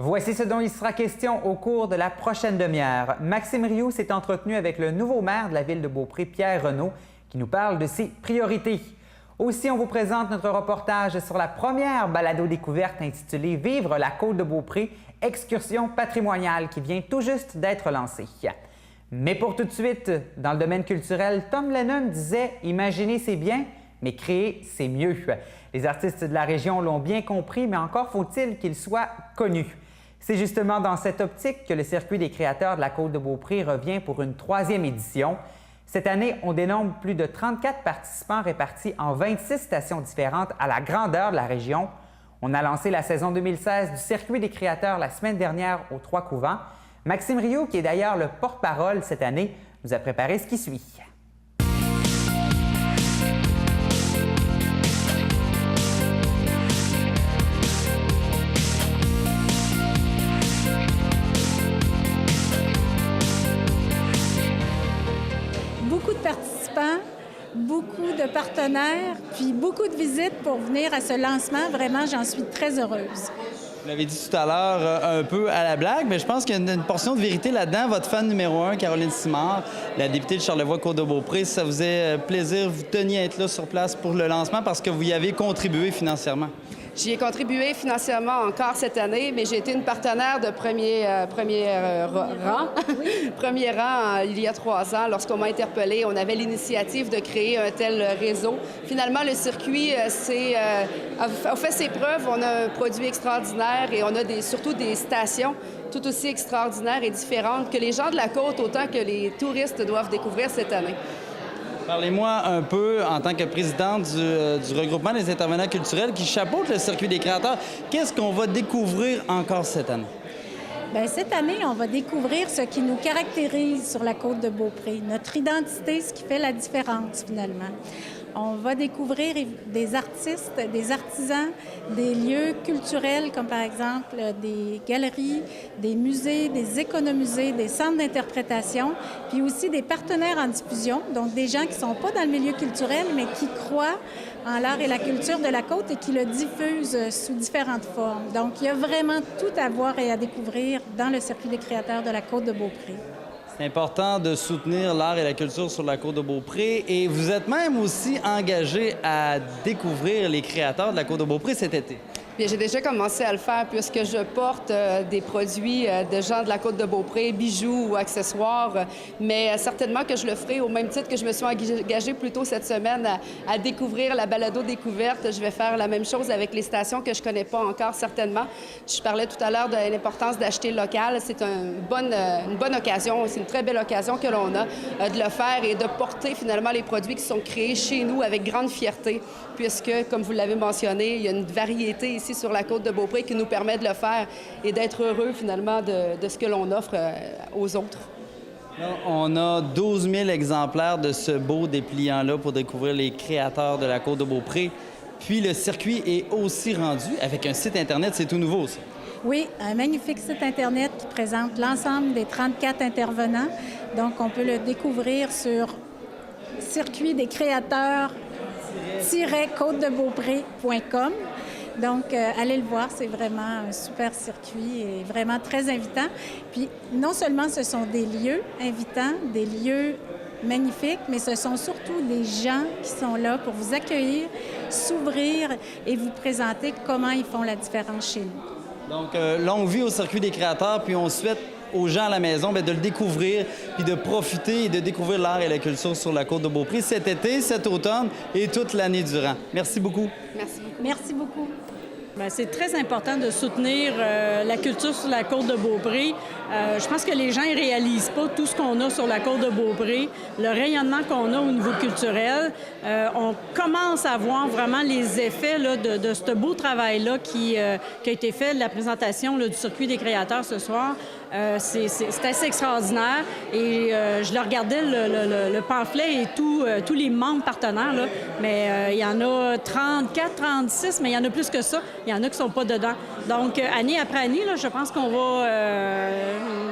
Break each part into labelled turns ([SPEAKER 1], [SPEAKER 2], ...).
[SPEAKER 1] Voici ce dont il sera question au cours de la prochaine demi-heure. Maxime Rioux s'est entretenu avec le nouveau maire de la ville de Beaupré, Pierre Renaud, qui nous parle de ses priorités. Aussi, on vous présente notre reportage sur la première balado-découverte intitulée « Vivre la côte de Beaupré, excursion patrimoniale » qui vient tout juste d'être lancée. Mais pour tout de suite, dans le domaine culturel, Tom Lennon disait « Imaginer, c'est bien, mais créer, c'est mieux ». Les artistes de la région l'ont bien compris, mais encore faut-il qu'ils soient connus. C'est justement dans cette optique que le Circuit des créateurs de la côte de Beaupré revient pour une 3e édition. Cette année, on dénombre plus de 34 participants répartis en 26 stations différentes à la grandeur de la région. On a lancé la saison 2016 du Circuit des créateurs la semaine dernière aux Trois-Couvents. Maxime Rioux, qui est d'ailleurs le porte-parole cette année, nous a préparé ce qui suit.
[SPEAKER 2] Beaucoup de participants, beaucoup de partenaires, puis beaucoup de visites pour venir à ce lancement. Vraiment, j'en suis très heureuse.
[SPEAKER 3] Vous l'avez dit tout à l'heure un peu à la blague, mais je pense qu'il y a une portion de vérité là-dedans. Votre fan numéro 1, Caroline Simard, la députée de Charlevoix-Côte-de-Beaupré, ça vous faisait plaisir, vous teniez à être là sur place pour le lancement parce que vous y avez contribué financièrement.
[SPEAKER 4] J'y ai contribué financièrement encore cette année, mais j'ai été une partenaire de premier rang. Premier rang il y a 3 ans. Lorsqu'on m'a interpellée, on avait l'initiative de créer un tel réseau. Finalement, le circuit a fait ses preuves. On a un produit extraordinaire et on a surtout des stations tout aussi extraordinaires et différentes que les gens de la côte, autant que les touristes, doivent découvrir cette année.
[SPEAKER 3] Parlez-moi un peu, en tant que présidente du regroupement des intervenants culturels qui chapeaute le Circuit des créateurs, qu'est-ce qu'on va découvrir encore cette année?
[SPEAKER 2] Bien, cette année, on va découvrir ce qui nous caractérise sur la côte de Beaupré, notre identité, ce qui fait la différence finalement. On va découvrir des artistes, des artisans, des lieux culturels comme par exemple des galeries, des musées, des économusées, des centres d'interprétation, puis aussi des partenaires en diffusion, donc des gens qui ne sont pas dans le milieu culturel mais qui croient en l'art et la culture de la côte et qui le diffusent sous différentes formes. Donc, il y a vraiment tout à voir et à découvrir dans le Circuit des créateurs de la côte de Beaupré.
[SPEAKER 3] C'est important de soutenir l'art et la culture sur la côte de Beaupré et vous êtes même aussi engagé à découvrir les créateurs de la côte de Beaupré cet été.
[SPEAKER 4] Bien, j'ai déjà commencé à le faire puisque je porte des produits de gens de la côte de Beaupré, bijoux ou accessoires, mais certainement que je le ferai au même titre que je me suis engagée plus tôt cette semaine à découvrir la balado-découverte. Je vais faire la même chose avec les stations que je connais pas encore, certainement. Je parlais tout à l'heure de l'importance d'acheter local. C'est une bonne occasion, c'est une très belle occasion que l'on a de le faire et de porter finalement les produits qui sont créés chez nous avec grande fierté, puisque, comme vous l'avez mentionné, il y a une variété ici sur la côte de Beaupré qui nous permet de le faire et d'être heureux finalement de ce que l'on offre aux autres.
[SPEAKER 3] Là, on a 12 000 exemplaires de ce beau dépliant-là pour découvrir les créateurs de la côte de Beaupré. Puis le circuit est aussi rendu avec un site Internet, c'est tout nouveau, ça.
[SPEAKER 2] Oui, un magnifique site Internet qui présente l'ensemble des 34 intervenants. Donc, on peut le découvrir sur circuit des créateurs-côtedebeaupré.com. Donc, allez le voir, c'est vraiment un super circuit et vraiment très invitant. Puis, non seulement ce sont des lieux invitants, des lieux magnifiques, mais ce sont surtout des gens qui sont là pour vous accueillir, s'ouvrir et vous présenter comment ils font la différence chez nous.
[SPEAKER 3] Donc, longue vie au Circuit des créateurs, puis on souhaite aux gens à la maison de le découvrir, puis de profiter et de découvrir l'art et la culture sur la côte de Beaupré cet été, cet automne et toute l'année durant. Merci beaucoup.
[SPEAKER 4] Merci beaucoup.
[SPEAKER 2] Merci beaucoup.
[SPEAKER 5] Bien, c'est très important de soutenir la culture sur la côte de Beaupré. Je pense que les gens ne réalisent pas tout ce qu'on a sur la côte de Beaupré, le rayonnement qu'on a au niveau culturel. On commence à voir vraiment les effets là, de ce beau travail-là qui a été fait de la présentation là, du Circuit des créateurs ce soir. C'est assez extraordinaire et je le regardais, le pamphlet et tous les membres partenaires, là, mais il y en a 34, 36, mais il y en a plus que ça. il y en a qui sont pas dedans. Donc, année après année, là, je pense qu'on va...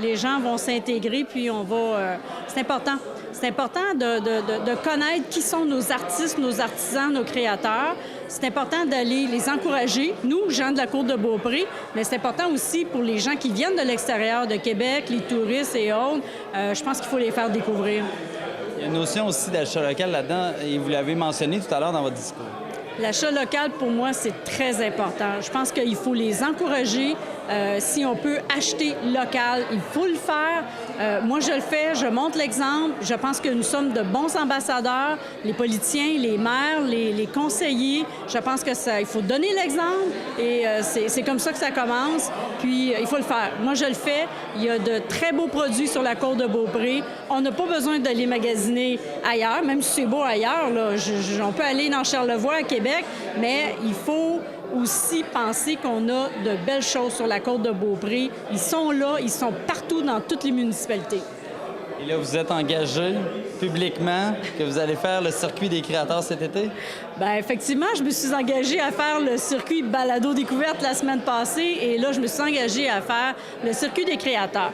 [SPEAKER 5] les gens vont s'intégrer, puis on va... c'est important. C'est important de connaître qui sont nos artistes, nos artisans, nos créateurs. C'est important d'aller les encourager, nous, gens de la Côte de Beaupré, mais c'est important aussi pour les gens qui viennent de l'extérieur de Québec, les touristes et autres. Je pense qu'il faut les faire découvrir.
[SPEAKER 3] Il y a une notion aussi d'achat local là-dedans, et vous l'avez mentionné tout à l'heure dans votre discours.
[SPEAKER 5] L'achat local, pour moi, c'est très important. Je pense qu'il faut les encourager. Si on peut acheter local, il faut le faire. Moi, je le fais, je montre l'exemple. Je pense que nous sommes de bons ambassadeurs, les politiciens, les maires, les conseillers. Je pense que ça, il faut donner l'exemple et c'est comme ça que ça commence. Puis, il faut le faire. Moi, je le fais. Il y a de très beaux produits sur la Côte de Beaupré. On n'a pas besoin de les magasiner ailleurs, même si c'est beau ailleurs. Là, on peut aller dans Charlevoix, à Québec, mais il faut aussi penser qu'on a de belles choses sur la Côte de Beaupré. Ils sont là, ils sont partout dans toutes les municipalités.
[SPEAKER 3] Et là, vous êtes engagé publiquement que vous allez faire le circuit des créateurs cet été?
[SPEAKER 5] Bien, effectivement, je me suis engagée à faire le circuit balado-découverte la semaine passée et là, je me suis engagée à faire le circuit des créateurs.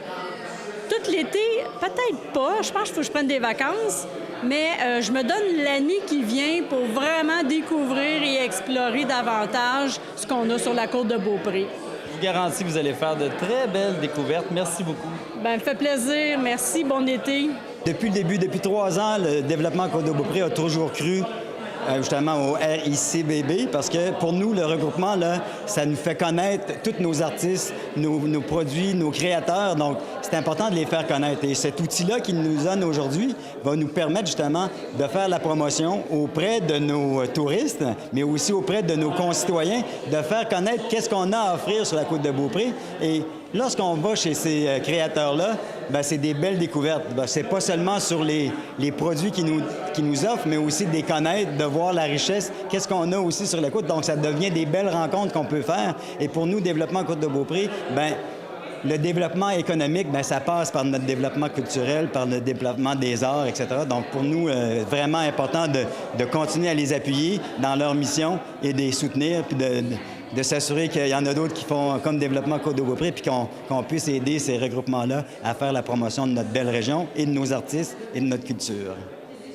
[SPEAKER 5] Tout l'été, peut-être pas. Je pense qu'il faut que je prenne des vacances, mais je me donne l'année qui vient pour vraiment découvrir et explorer davantage ce qu'on a sur la Côte de Beaupré.
[SPEAKER 3] Je vous garantis que vous allez faire de très belles découvertes. Merci beaucoup.
[SPEAKER 5] Bien, me fait plaisir. Merci. Bon été.
[SPEAKER 6] Depuis le début, depuis 3 ans, le développement Côte de Beaupré a toujours cru justement au RICBB, parce que pour nous, le regroupement, là, ça nous fait connaître tous nos artistes, nos produits, nos créateurs. Donc, c'est important de les faire connaître. Et cet outil-là qu'il nous donne aujourd'hui va nous permettre justement de faire la promotion auprès de nos touristes, mais aussi auprès de nos concitoyens, de faire connaître qu'est-ce qu'on a à offrir sur la Côte de Beaupré. Et lorsqu'on va chez ces créateurs-là, bien, c'est des belles découvertes. Bien, c'est pas seulement sur les produits qu'ils nous offrent, mais aussi de les connaître, de voir la richesse, qu'est-ce qu'on a aussi sur la côte. Donc, ça devient des belles rencontres qu'on peut faire. Et pour nous, Développement Côte de Beaupré, bien, le développement économique, bien, ça passe par notre développement culturel, par le développement des arts, etc. Donc, pour nous, vraiment important de continuer à les appuyer dans leur mission et de les soutenir, puis de s'assurer qu'il y en a d'autres qui font comme Développement Côte de Beaupré, puis qu'on puisse aider ces regroupements-là à faire la promotion de notre belle région et de nos artistes et de notre culture.